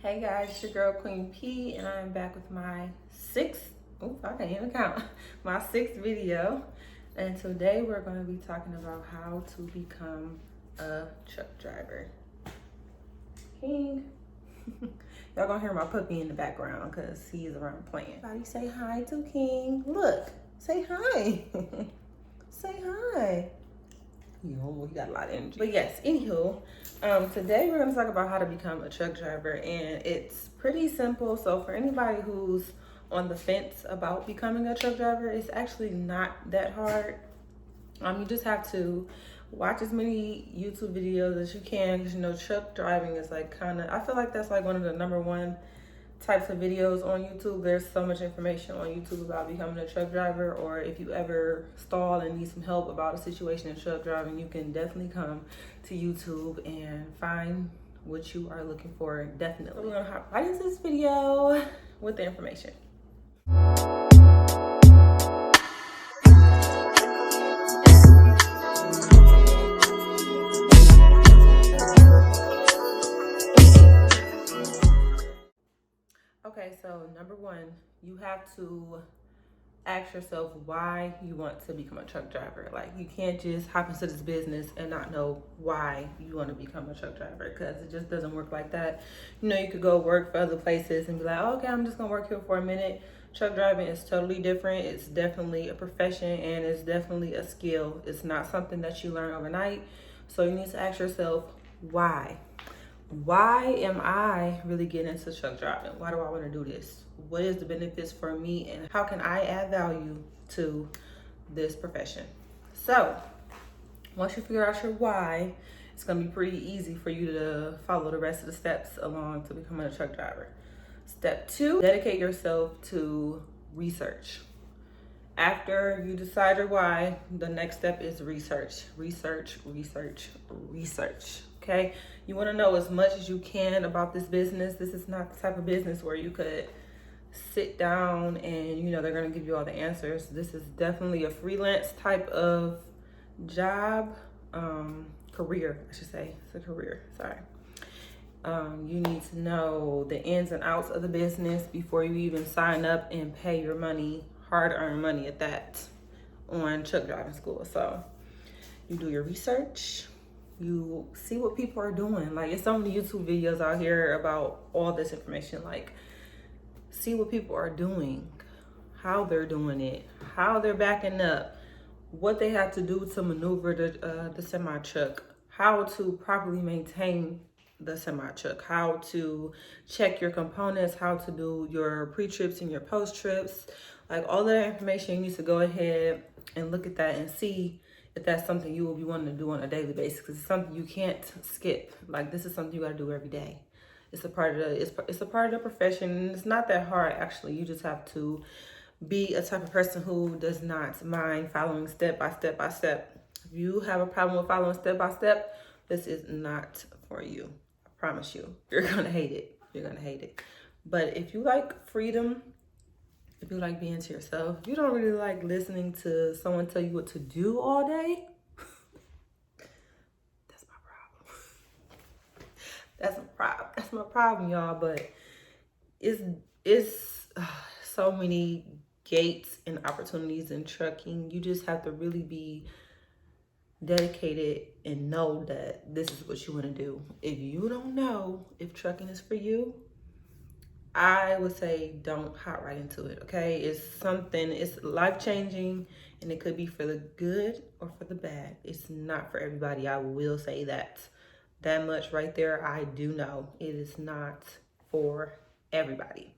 Hey guys, it's your girl Queen P, and I'm back with my I can't even count, my sixth video. And today we're going to be talking about how to become a truck driver. King. Y'all gonna hear my puppy in the background because he's around playing. Everybody say hi to King. Look, say hi. Say hi. He got a lot of energy. But yes, anywho, today we're gonna talk about how to become a truck driver, and it's pretty simple. So for anybody who's on the fence about becoming a truck driver, it's actually not that hard. You just have to watch as many YouTube videos as you can, because you know truck driving is like I feel like that's like one of the number one types of videos on YouTube. There's so much information on YouTube about becoming a truck driver, or if you ever stall and need some help about a situation in truck driving, you can definitely come to YouTube and find what you are looking for. Definitely. We're gonna hop right into this video with the information. Okay, so number one, you have to ask yourself why you want to become a truck driver. Like, you can't just hop into this business and not know why you want to become a truck driver, because it just doesn't work like that. You know, you could go work for other places and be like, oh, okay, I'm just gonna work here for a minute. Truck driving is totally different. It's definitely a profession, and it's definitely a skill. It's not something that you learn overnight. So you need to ask yourself why. Why am I really getting into truck driving? Why do I want to do this? What is the benefits for me, and how can I add value to this profession? So once you figure out your why, it's going to be pretty easy for you to follow the rest of the steps along to becoming a truck driver. Step two, dedicate yourself to research. After you decide your why, the next step is research. Okay? You want to know as much as you can about this business. This is not the type of business where you could sit down and, you know, they're going to give you all the answers. This is definitely a freelance type of job, career, I should say. It's a career, sorry. You need to know the ins and outs of the business before you even sign up and pay your money, hard-earned money at that, on truck driving school. So you do your research, you see what people are doing. Like, it's so many YouTube videos out here about all this information. Like, see what people are doing, how they're doing it, how they're backing up, what they have to do to maneuver the semi truck, how to properly maintain the semi truck, how to check your components, how to do your pre-trips and your post-trips. Like, all that information, you need to go ahead and look at that and see if that's something you will be wanting to do on a daily basis, because it's something you can't skip. Like, this is something you got to do every day. It's a part of the profession, and it's not that hard actually. You just have to be a type of person who does not mind following step by step by step. If you have a problem with following step by step, this is not for you. I promise you. You're gonna hate it. You're gonna hate it. But if you like freedom, if you like being to yourself, if you don't really like listening to someone tell you what to do all day, that's my problem. That's my problem, y'all. But it's so many gates and opportunities in trucking. You just have to really be dedicated and know that this is what you want to do. If you don't know if trucking is for you, I would say don't hop right into it, okay? It's life-changing, and it could be for the good or for the bad. It's not for everybody. I will say that. That much right there, I do know. It is not for everybody.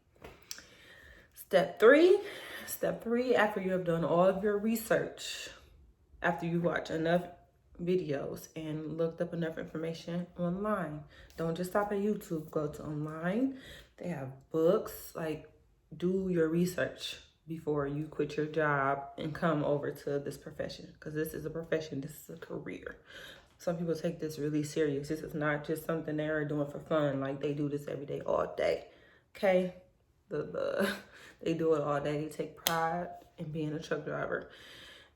Step three, after you have done all of your research, after you watch enough videos and looked up enough information online, don't just stop at YouTube, go to online. They have books. Like, do your research before you quit your job and come over to this profession, because this is a profession, this is a career. Some people take this really serious. This is not just something they're doing for fun. Like, they do this every day, all day, okay? They do it all day. They take pride in being a truck driver.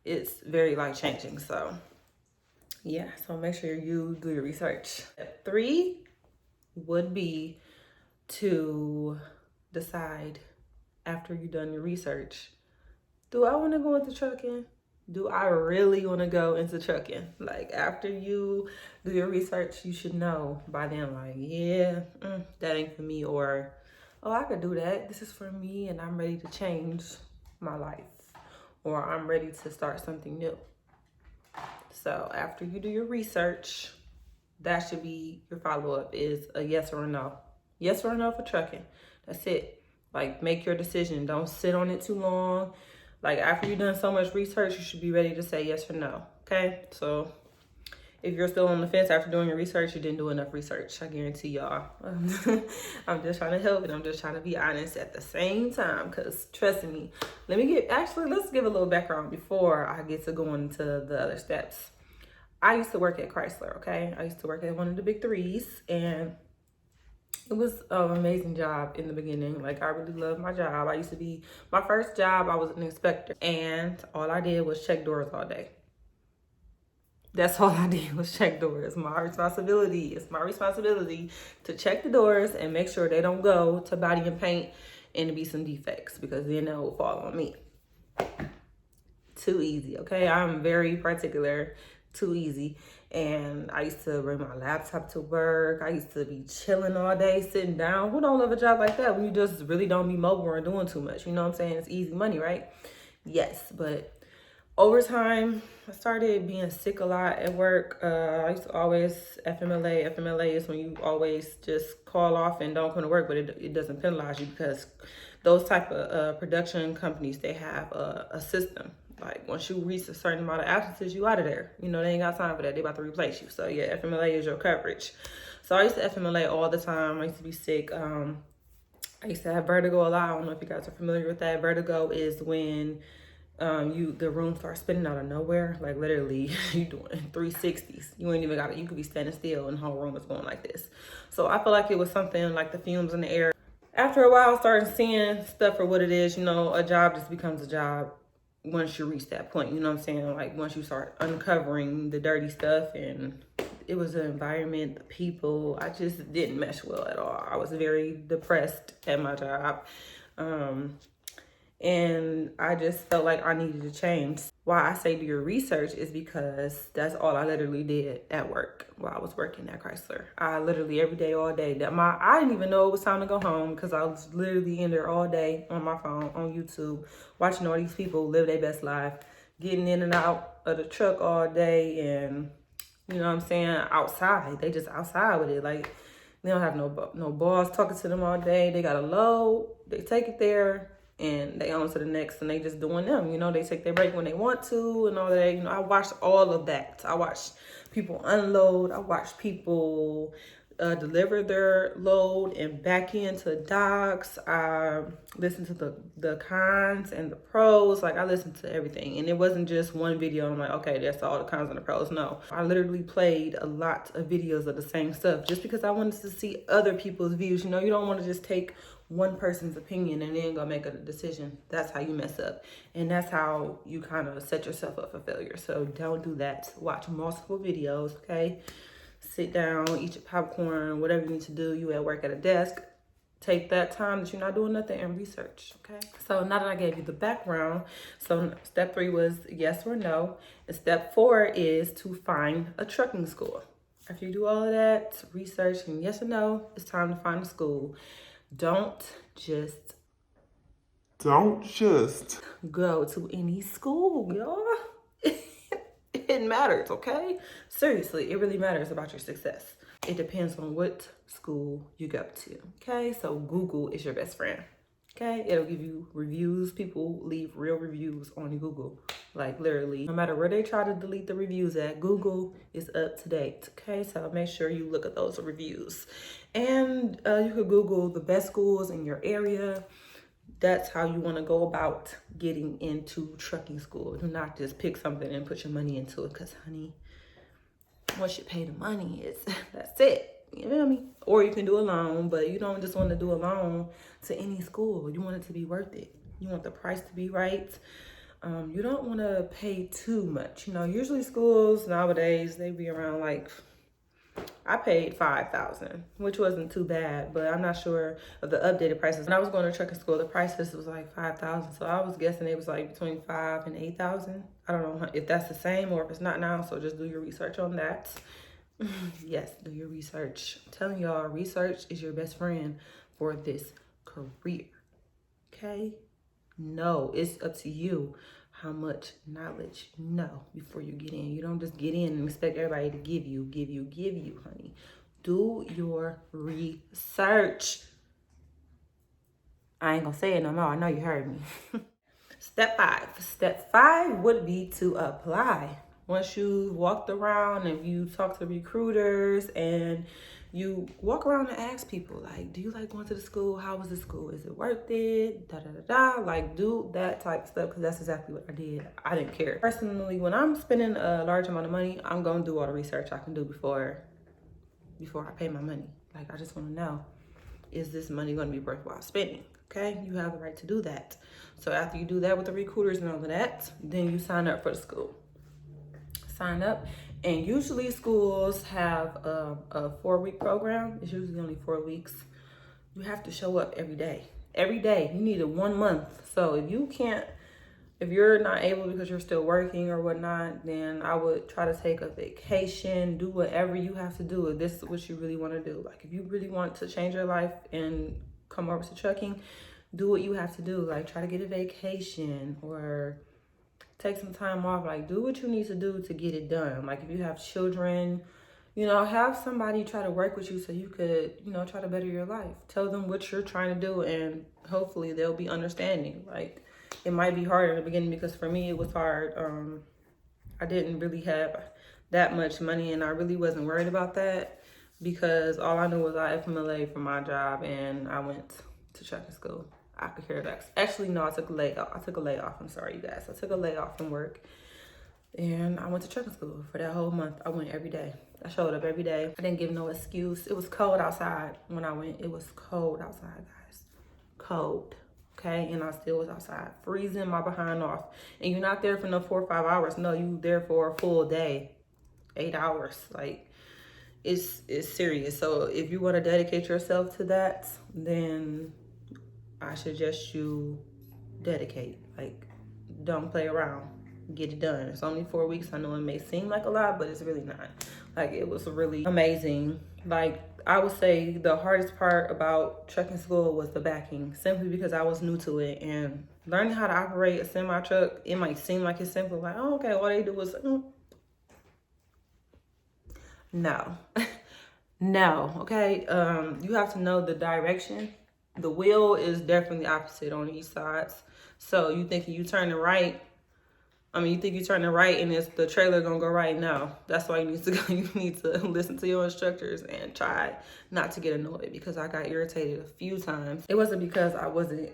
It's very life-changing. So yeah, so make sure you do your research. Step three would be to decide after you've done your research, do I want to go into trucking? Do I really want to go into trucking? Like, after you do your research, you should know by then, like, yeah, that ain't for me, or, oh, I could do that. This is for me, and I'm ready to change my life, or I'm ready to start something new. So after you do your research, that should be your follow-up, is a yes or a no. Yes or no for trucking. That's it. Like, make your decision. Don't sit on it too long. Like, after you've done so much research, you should be ready to say yes or no. Okay? So if you're still on the fence after doing your research, you didn't do enough research. I guarantee y'all. I'm just trying to help, and I'm just trying to be honest at the same time, because trust me, let's give a little background before I get to go into the other steps. I used to work at Chrysler, okay? I used to work at one of the big threes, and it was an amazing job in the beginning. Like, I really loved my job. My first job, I was an inspector, and all I did was check doors all day. That's all I did was check doors. It's my responsibility to check the doors and make sure they don't go to body and paint and to be some defects, because then that will fall on me. Too easy, okay? I'm very particular. Too easy. And I used to bring my laptop to work. I used to be chilling all day, sitting down. Who don't love a job like that when you just really don't be mobile or doing too much? You know what I'm saying? It's easy money, right? Yes, but over time, I started being sick a lot at work. I used to always FMLA. FMLA is when you always just call off and don't come to work, but it doesn't penalize you, because those type of production companies, they have a system. Like, once you reach a certain amount of absences, you out of there. You know, they ain't got time for that. They about to replace you. So yeah, FMLA is your coverage. So I used to FMLA all the time. I used to be sick. I used to have vertigo a lot. I don't know if you guys are familiar with that. Vertigo is when the room starts spinning out of nowhere. Like, literally, you doing 360s. You ain't even got it. You could be standing still and the whole room is going like this. So I feel like it was something like the fumes in the air. After a while, I started seeing stuff for what it is. You know, a job just becomes a job once you reach that point. You know what I'm saying? Like, once you start uncovering the dirty stuff, and it was the environment, the people, I just didn't mesh well at all. I was very depressed at my job. And I just felt like I needed to change. Why I say do your research is because that's all I literally did at work while I was working at Chrysler. I literally every day, all day. I didn't even know it was time to go home, because I was literally in there all day on my phone, on YouTube, watching all these people live their best life, getting in and out of the truck all day, and you know what I'm saying, outside. They just outside with it. Like, they don't have no boss talking to them all day. They got a load, they take it there, and they on to the next, and they just doing them. You know, they take their break when they want to and all that. You know, I watched all of that. I watched people unload. I watched people deliver their load and back into docks. I listened to the cons and the pros. Like, I listened to everything, and it wasn't just one video. I'm like, okay, that's all the cons and the pros. No, I literally played a lot of videos of the same stuff, just because I wanted to see other people's views. You know, you don't want to just take one person's opinion and then go make a decision. That's how you mess up, and that's how you kind of set yourself up for failure. So don't do that. Watch multiple videos, okay? Sit down, eat your popcorn, whatever you need to do. You at work at a desk, take that time that you're not doing nothing and research, okay? So now that I gave you the background, so step 3 was yes or no, and step 4 is to find a trucking school. After you do all of that research and yes or no, it's time to find a school. Don't just go to any school, y'all. It matters, okay? Seriously, it really matters about your success. It depends on what school you go to, okay? So Google is your best friend, okay? It'll give you reviews. People leave real reviews on Google. Like, literally, no matter where they try to delete the reviews at, Google is up to date, okay? So make sure you look at those reviews. And you could Google the best schools in your area. That's how you want to go about getting into trucking school. Do not just pick something and put your money into it, because, honey, once you pay the money, that's it. You feel me? Or you can do a loan, but you don't just want to do a loan to any school. You want it to be worth it. You want the price to be right. You don't want to pay too much. You know, usually schools nowadays, they be around like I paid $5,000, which wasn't too bad, but I'm not sure of the updated prices. When I was going to trucking school, the prices was like $5,000, so I was guessing it was like between $5,000 and $8,000. I don't know if that's the same or if it's not now, so just do your research on that. Yes, do your research. I'm telling y'all, research is your best friend for this career. Okay? No, it's up to you how much knowledge you know before you get in. You don't just get in and expect everybody to give you, honey. Do your research. I ain't gonna say it no more. I know you heard me. Step 5. Step 5 would be to apply. Once you walked around and you talk to recruiters and you walk around and ask people, like, do you like going to the school? How was the school? Is it worth it? Da da da da. Like, do that type of stuff, because that's exactly what I did. I didn't care. Personally, when I'm spending a large amount of money, I'm gonna do all the research I can do before I pay my money. Like, I just want to know, is this money going to be worthwhile spending? Okay, you have the right to do that. So after you do that with the recruiters and all of that, then you sign up for the school. Sign up, and usually schools have a 4-week program. It's usually only 4 weeks. You have to show up every day. Every day. You need a 1 month. So if you're not able because you're still working or whatnot, then I would try to take a vacation, do whatever you have to do if this is what you really want to do. Like, if you really want to change your life and come over to trucking, do what you have to do. Like, try to get a vacation or take some time off. Like, do what you need to do to get it done. Like, if you have children, have somebody try to work with you so you could, try to better your life. Tell them what you're trying to do, and hopefully they'll be understanding. Like, it might be hard in the beginning, because for me, it was hard. I didn't really have that much money, and I really wasn't worried about that, because all I knew was I FMLA for my job, and I went to trucking school. I could care less. Actually, no, I took a layoff. I'm sorry, you guys. I took a layoff from work, and I went to trucking school for that whole month. I went every day. I showed up every day. I didn't give no excuse. It was cold outside when I went. It was cold outside, guys. Cold. Okay, and I still was outside, freezing my behind off. And you're not there for no 4 or 5 hours. No, you there for a full day, 8 hours. Like, it's serious. So if you want to dedicate yourself to that, then I suggest you dedicate. Like, don't play around. Get it done. It's only 4 weeks. I know it may seem like a lot, but it's really not. Like, it was really amazing. Like, I would say the hardest part about trucking school was the backing, simply because I was new to it, and learning how to operate a semi truck, it might seem like it's simple. Like, oh, okay, all they do is no. No, okay. You have to know the direction. The wheel is definitely opposite on each sides. So you thinking you turning right. You think you turning right and it's the trailer gonna go right now. That's why you need to go. You need to listen to your instructors and try not to get annoyed, because I got irritated a few times. It wasn't because I wasn't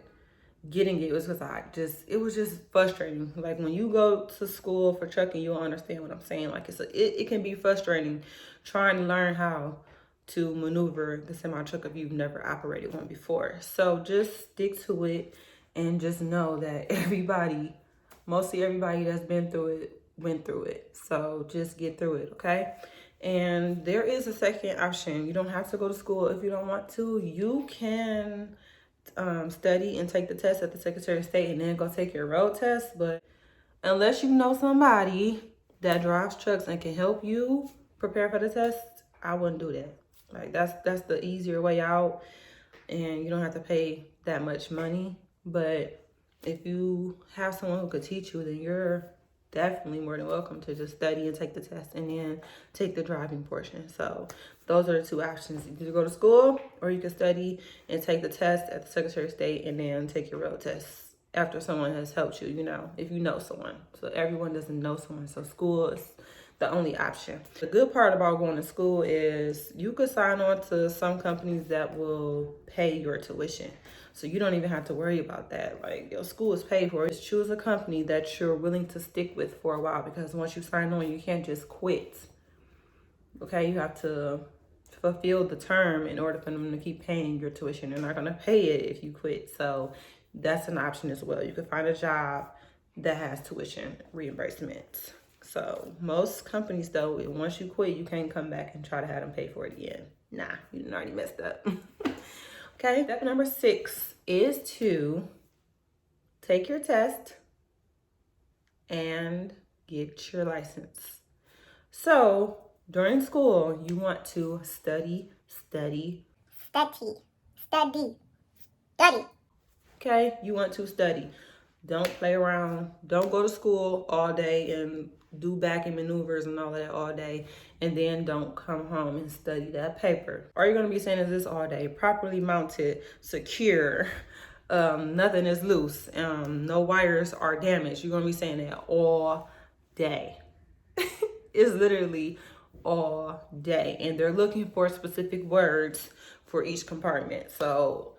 getting it. It was because it was just frustrating. Like, when you go to school for trucking, you'll understand what I'm saying. Like, it can be frustrating trying to learn how to maneuver the semi truck if you've never operated one before. So just stick to it, and just know that mostly everybody that's been through it went through it. So just get through it, okay? And there is a second option. You don't have to go to school if you don't want to. You can study and take the test at the Secretary of State and then go take your road test. But unless you know somebody that drives trucks and can help you prepare for the test, I wouldn't do that. Like, that's the easier way out, and you don't have to pay that much money. But if you have someone who could teach you, then you're definitely more than welcome to just study and take the test and then take the driving portion. So those are the two options. You can go to school, or you can study and take the test at the Secretary of State and then take your road test after someone has helped you, if you know someone. So everyone doesn't know someone. So school is the only option. The good part about going to school is you could sign on to some companies that will pay your tuition. So you don't even have to worry about that. Like, your school is paid for. Just choose a company that you're willing to stick with for a while, because once you sign on, you can't just quit. Okay, you have to fulfill the term in order for them to keep paying your tuition. They're not going to pay it if you quit. So that's an option as well. You can find a job that has tuition reimbursement. So most companies though, once you quit, you can't come back and try to have them pay for it again. Nah, you done already messed up. Okay, step number 6 is to take your test and get your license. So during school, you want to study. Okay, you want to study. Don't play around. Don't go to school all day and do back and maneuvers and all that all day, and then don't come home and study that paper. All you're gonna be saying is this all day: properly mounted, secure, nothing is loose, no wires are damaged. You're gonna be saying that all day. It's literally all day, and they're looking for specific words for each compartment. So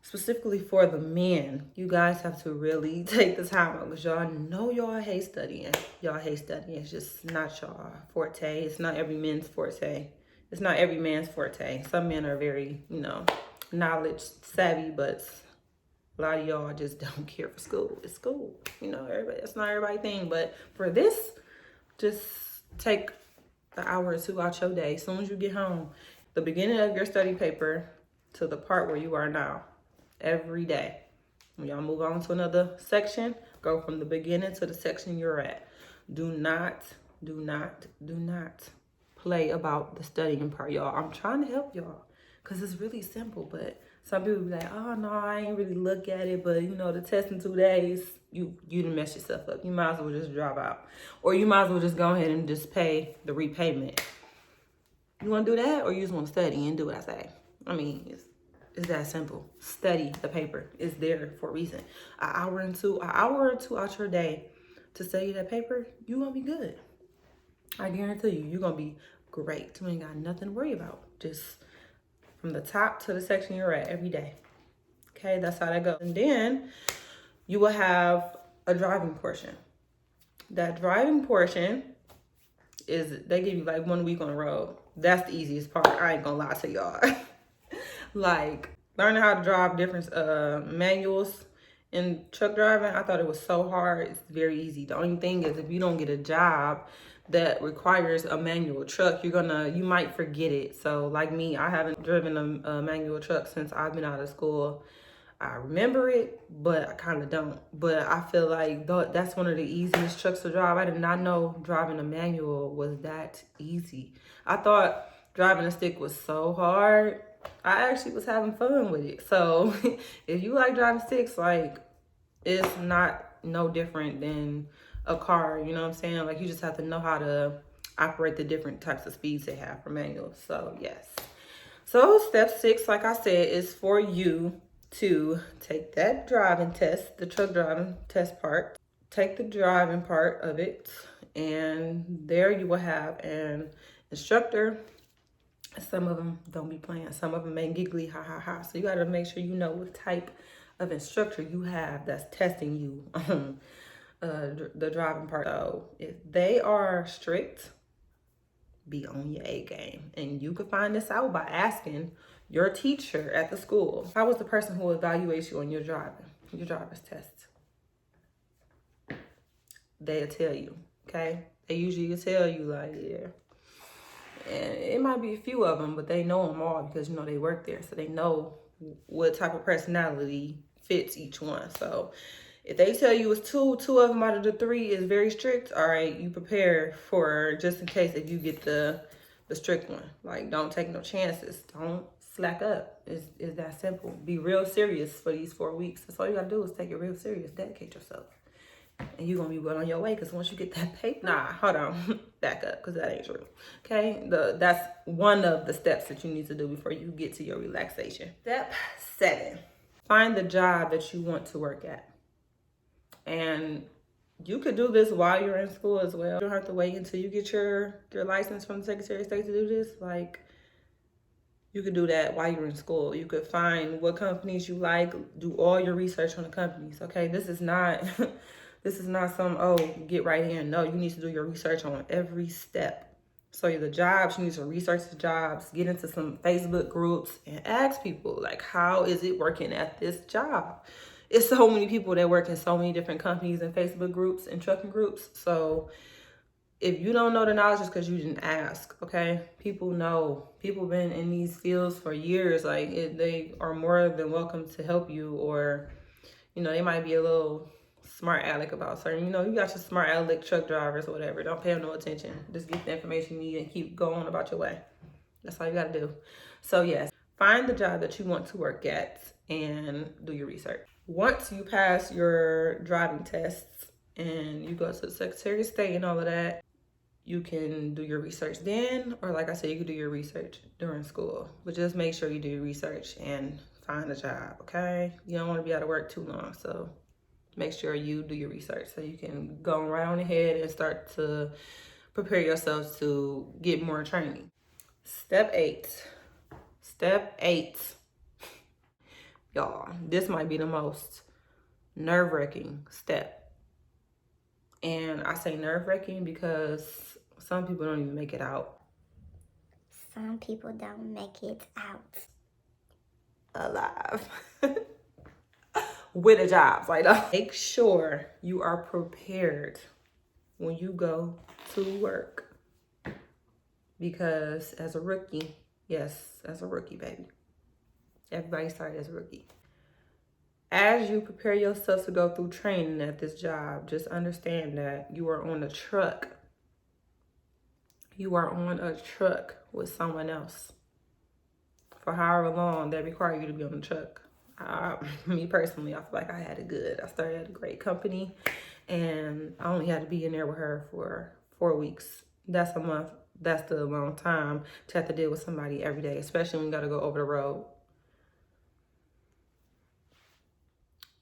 specifically for the men, you guys have to really take the time out, because y'all know y'all hate studying. Y'all hate studying. It's just not y'all forte. It's not every man's forte. It's not every man's forte. Some men are very, knowledge savvy, but a lot of y'all just don't care for school. It's school. Everybody, that's not everybody's thing. But for this, just take an hour or two out your day. As soon as you get home, the beginning of your study paper to the part where you are now. Every day. When y'all move on to another section, go from the beginning to the section you're at. Do not play about the studying part, y'all. I'm trying to help y'all because it's really simple, but some people be like, oh no, I ain't really look at it, but the test in 2 days, you done mess yourself up. You might as well just drop out, or you might as well just go ahead and just pay the repayment. You want to do that, or you just want to study and do what I say? I mean, it's that simple. Study the paper. It's there for a reason. An hour or two out your day to study that paper, you're going to be good. I guarantee you, you're going to be great. You ain't got nothing to worry about. Just from the top to the section you're at every day. Okay, that's how that goes. And then you will have a driving portion. That driving portion is, they give you like 1 week on the road. That's the easiest part. I ain't going to lie to y'all. Like learning how to drive different manuals in truck driving, I thought it was so hard. It's very easy. The only thing is, if you don't get a job that requires a manual truck, you might forget it. So like me, I haven't driven a manual truck since I've been out of school. I remember it, but I kind of don't. But I feel like that's one of the easiest trucks to drive. I did not know driving a manual was that easy. I thought driving a stick was so hard. I actually was having fun with it. So if you like driving sticks, like it's no different than a car, you know what I'm saying? Like you just have to know how to operate the different types of speeds they have for manuals. So yes. So step 6, like I said, is for you to take that driving test, the truck driving test part, take the driving part of it, and there you will have an instructor. Some of them don't be playing. Some of them make giggly, ha, ha, ha. So you got to make sure you know what type of instructor you have that's testing you on the driving part. So if they are strict, be on your A game. And you can find this out by asking your teacher at the school. How was the person who evaluates you on your driver's test? They'll tell you, okay? They usually tell you like, yeah. And it might be a few of them, but they know them all because, they work there. So they know what type of personality fits each one. So if they tell you it's two of them out of the 3 is very strict, all right, you prepare for just in case if you get the strict one. Like, don't take no chances. Don't slack up. It's that simple. Be real serious for these 4 weeks. That's all you got to do is take it real serious. Dedicate yourself. And you're going to be well on your way, because once you get that paper, hold on, back up, because that ain't true. Okay, that's one of the steps that you need to do before you get to your relaxation. Step 7, find the job that you want to work at. And you could do this while you're in school as well. You don't have to wait until you get your license from the Secretary of State to do this. Like, you could do that while you're in school. You could find what companies you like, do all your research on the companies. Okay, this is not some, get right here. No, you need to do your research on every step. So the jobs, you need to research the jobs, get into some Facebook groups and ask people, like, how is it working at this job? it's so many people that work in so many different companies and Facebook groups and trucking groups. So if you don't know the knowledge, it's because you didn't ask, okay? People know. People been in these fields for years. Like, they are more than welcome to help you, or, you know, they might be a little smart aleck about certain, you know, you got your smart aleck truck drivers or whatever. Don't pay them no attention. Just get the information you need and keep going about your way. That's all you got to do. So, yes, find the job that you want to work at and do your research. Once you pass your driving tests and you go to the Secretary of State and all of that, you can do your research then, or like I said, you can do your research during school. But just make sure you do your research and find a job, okay? You don't want to be out of work too long, so make sure you do your research so you can go right on ahead and start to prepare yourselves to get more training. Step 8. Step 8. Y'all, this might be the most nerve-wracking step. And I say nerve-wracking because some people don't even make it out. Some people don't make it out alive. With a job. Like, make sure you are prepared when you go to work. Because as a rookie, yes, as a rookie, baby. Everybody started as a rookie. As you prepare yourself to go through training at this job, just understand that you are on a truck. You are on a truck with someone else for however long they require you to be on the truck. Me personally, I feel like I had it good. I started at a great company and I only had to be in there with her for 4 weeks. That's a month. That's still a long time to have to deal with somebody every day, especially when you got to go over the road.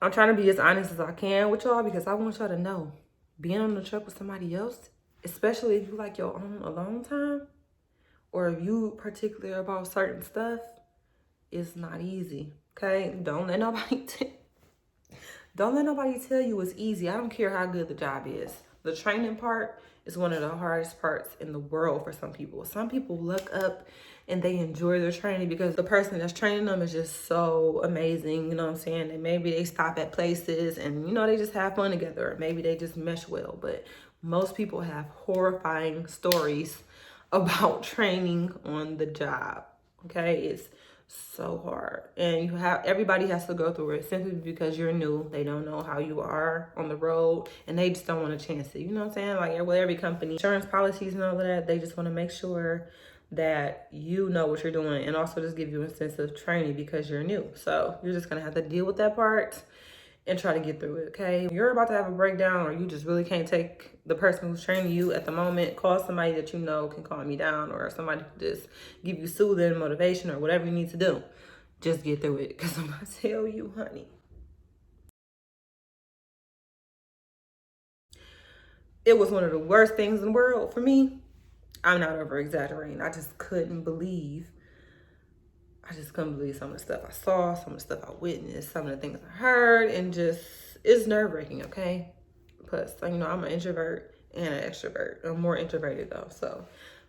I'm trying to be as honest as I can with y'all because I want y'all to know, being on the truck with somebody else, especially if you like your own alone time, or if you particular about certain stuff, it's not easy, okay? Don't let nobody tell you it's easy. I don't care how good the job is. The training part is one of the hardest parts in the world for some people. Some people look up and they enjoy their training because the person that's training them is just so amazing, you know what I'm saying? And maybe they stop at places and, you know, they just have fun together. Or maybe they just mesh well. But most people have horrifying stories about training on the job, okay? It's so hard, and everybody has to go through it simply because you're new. They don't know how you are on the road and they just don't want to chance it, you know what I'm saying? Like, with every company, insurance policies and all of that, they just want to make sure that you know what you're doing and also just give you a sense of training because you're new. So you're just gonna have to deal with that part and try to get through it, okay? If you're about to have a breakdown or you just really can't take the person who's training you at the moment, call somebody that you know can calm you down, or somebody can just give you soothing motivation or whatever you need to do. Just get through it, because I'm gonna tell you, honey. It was one of the worst things in the world for me. I'm not over exaggerating. I just couldn't believe some of the stuff I saw, some of the stuff I witnessed, some of the things I heard, and just, it's nerve-wracking, okay? Plus, you know, I'm an introvert and an extrovert. I'm more introverted though, so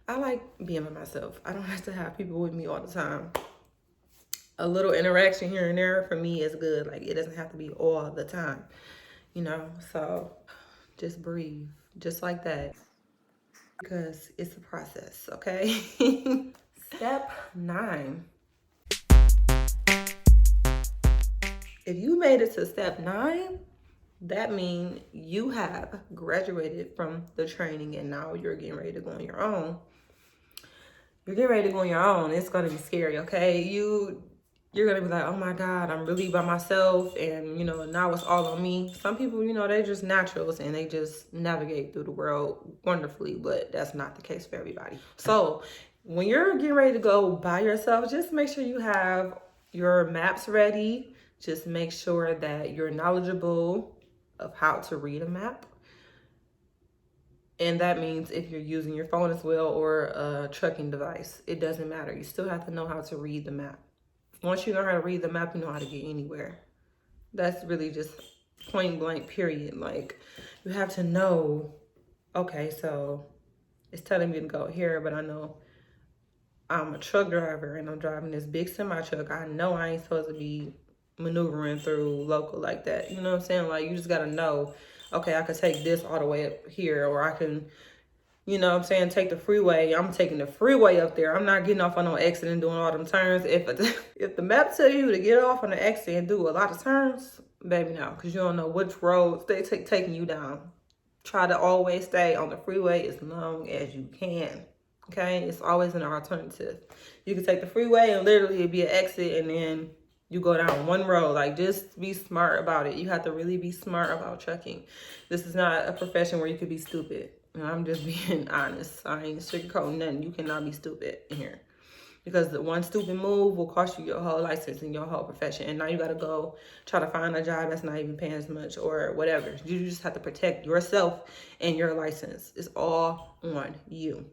I like being by myself. I don't have to have people with me all the time. A little interaction here and there for me is good. Like, it doesn't have to be all the time, you know? So just breathe, just like that, because it's a process, okay? Step 9. If you made it to step 9, that means you have graduated from the training and now you're getting ready to go on your own. You're getting ready to go on your own. It's going to be scary, okay? You're going to be like, oh my God, I'm really by myself and, you know, now it's all on me. Some people, you know, they're just naturals and they just navigate through the world wonderfully, but that's not the case for everybody. So when you're getting ready to go by yourself, just make sure you have your maps ready. Just make sure that you're knowledgeable of how to read a map. And that means if you're using your phone as well or a trucking device, it doesn't matter. You still have to know how to read the map. Once you learn how to read the map, you know how to get anywhere. That's really just point blank, period. Like, you have to know, okay, so it's telling me to go here, but I know I'm a truck driver and I'm driving this big semi truck. I know I ain't supposed to be maneuvering through local like that. You know what I'm saying? Like, you just gotta know, okay, I could take this all the way up here, or I can, you know what I'm saying, take the freeway. I'm taking the freeway up there. I'm not getting off on no exit and doing all them turns. If the map tell you to get off on the exit and do a lot of turns, baby, no, because you don't know which roads they taking you down. Try to always stay on the freeway as long as you can. Okay, it's always an alternative. You can take the freeway and literally it'd be an exit, and then you go down one road. Like, just be smart about it. You have to really be smart about trucking. This is not a profession where you could be stupid. And I'm just being honest. I ain't sugarcoating nothing. You cannot be stupid in here. Because the one stupid move will cost you your whole license and your whole profession. And now you got to go try to find a job that's not even paying as much or whatever. You just have to protect yourself and your license. It's all on you.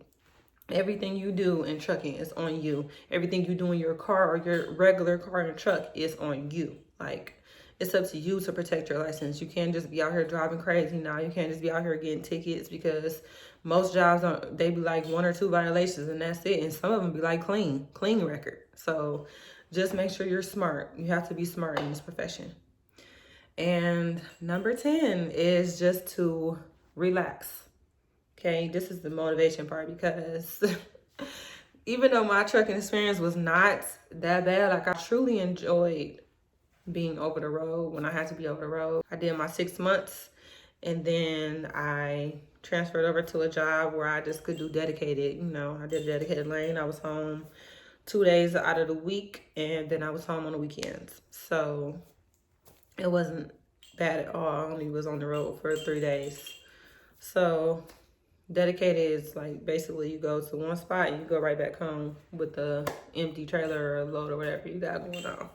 Everything you do in trucking is on you. Everything you do in your car or your regular car and truck is on you. Like, it's up to you to protect your license. You can't just be out here driving crazy now. You can't just be out here getting tickets, because most jobs, they be like 1 or 2 violations and that's it. And some of them be like clean record. So just make sure you're smart. You have to be smart in this profession. And number 10 is just to relax. Okay, this is the motivation part, because even though my trucking experience was not that bad, like, I truly enjoyed being over the road when I had to be over the road. I did my 6 months, and then I transferred over to a job where I just could do dedicated. You know, I did dedicated lane. I was home 2 days out of the week, and then I was home on the weekends. So it wasn't bad at all. I only was on the road for 3 days. So dedicated is like, basically you go to one spot and you go right back home with the empty trailer or a load or whatever you got going on.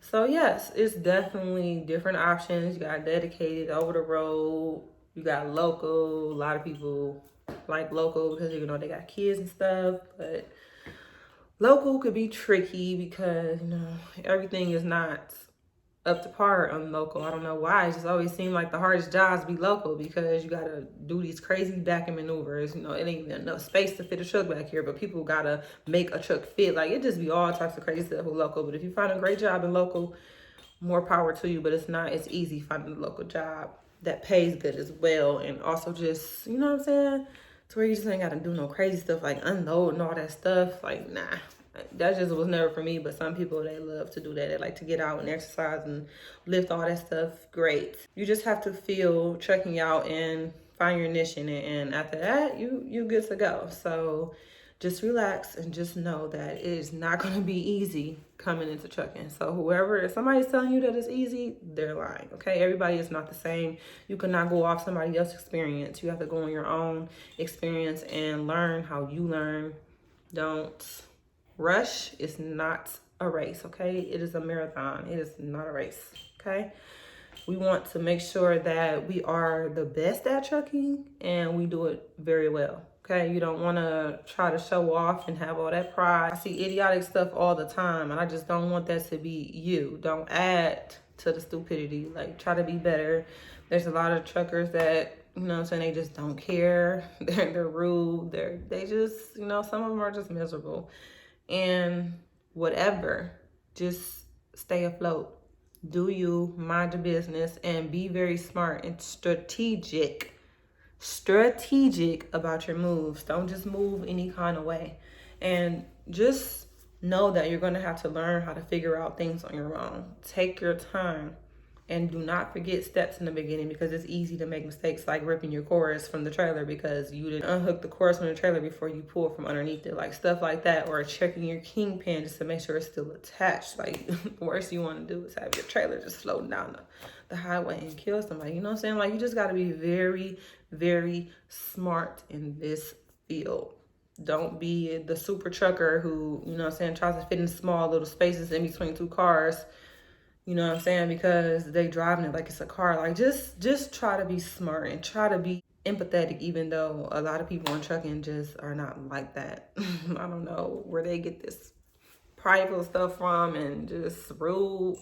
So yes, it's definitely different options. You got dedicated, over the road, you got local. A lot of people like local because, you know, they got kids and stuff, but local could be tricky because, you know, everything is not up to par on local. I don't know why. It just always seemed like the hardest jobs be local, because you gotta do these crazy backing maneuvers. You know, it ain't even enough space to fit a truck back here, but people gotta make a truck fit. Like, it just be all types of crazy stuff with local. But if you find a great job in local, more power to you. But it's not as easy finding a local job that pays good as well, and also just, you know what I'm saying, to where you just ain't gotta do no crazy stuff like unload and all that stuff. Like, nah. That just was never for me. But some people, they love to do that. They like to get out and exercise and lift, all that stuff. Great. You just have to feel trucking out and find your niche in it, and after that, you good to go. So just relax and just know that it is not going to be easy coming into trucking. So if somebody's telling you that it's easy, they're lying. Okay, everybody is not the same. You cannot go off somebody else's experience. You have to go on your own experience and learn how you learn. Don't rush. Is not a race, okay? It is a marathon. It is not a race, okay? We want to make sure that we are the best at trucking and we do it very well, okay? You don't want to try to show off and have all that pride. I see idiotic stuff all the time, and I just don't want that to be you. Don't add to the stupidity. Like, try to be better. There's a lot of truckers that, you know what I'm saying, they just don't care. They're rude. They just, you know, some of them are just miserable. And whatever, just stay afloat. Do you, mind your business, and be very smart and strategic about your moves. Don't just move any kind of way. And just know that you're going to have to learn how to figure out things on your own. Take your time. And do not forget steps in the beginning, because it's easy to make mistakes, like ripping your chorus from the trailer because you didn't unhook the chorus from the trailer before you pull from underneath it. Like, stuff like that. Or checking your kingpin just to make sure it's still attached. Like, the worst you want to do is have your trailer just floating down the highway and kill somebody. You know what I'm saying? Like, you just got to be very, very smart in this field. Don't be the super trucker who, you know what I'm saying, tries to fit in small little spaces in between 2 cars. You know what I'm saying? Because they driving it like it's a car. Like, just try to be smart and try to be empathetic, even though a lot of people in trucking just are not like that. I don't know where they get this prideful stuff from, and just rude.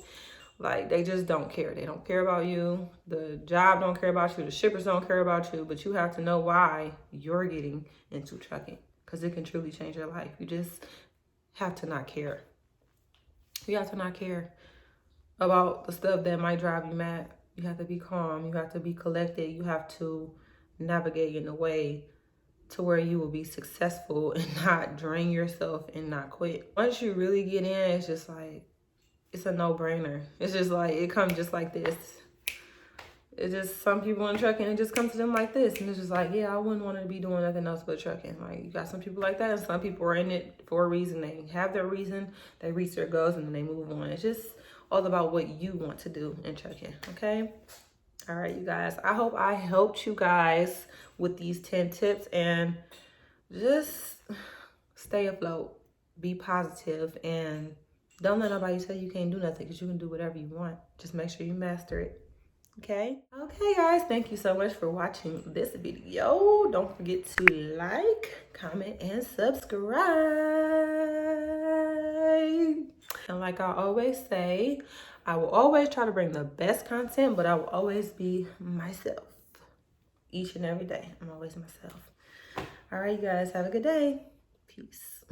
Like, they just don't care. They don't care about you. The job don't care about you. The shippers don't care about you. But you have to know why you're getting into trucking, because it can truly change your life. You just have to not care. You have to not care. about the stuff that might drive you mad. You have to be calm. You have to be collected. You have to navigate in a way to where you will be successful and not drain yourself and not quit. Once you really get in, it's just like, it's a no-brainer. It's just like, it comes just like this. It's just some people in trucking, it just comes to them like this. And it's just like, yeah, I wouldn't want to be doing nothing else but trucking. Like, you got some people like that, and some people are in it for a reason. They have their reason, they reach their goals, and then they move on. It's just all about what you want to do in trucking, okay? All right, you guys. I hope I helped you guys with these 10 tips, and just stay afloat, be positive, and don't let nobody tell you can't do nothing, because you can do whatever you want. Just make sure you master it. Okay, guys, thank you so much for watching this video. Don't forget to like, comment, and subscribe. And like I always say, I will always try to bring the best content, but I will always be myself each and every day. I'm always myself. All right, you guys, have a good day. Peace.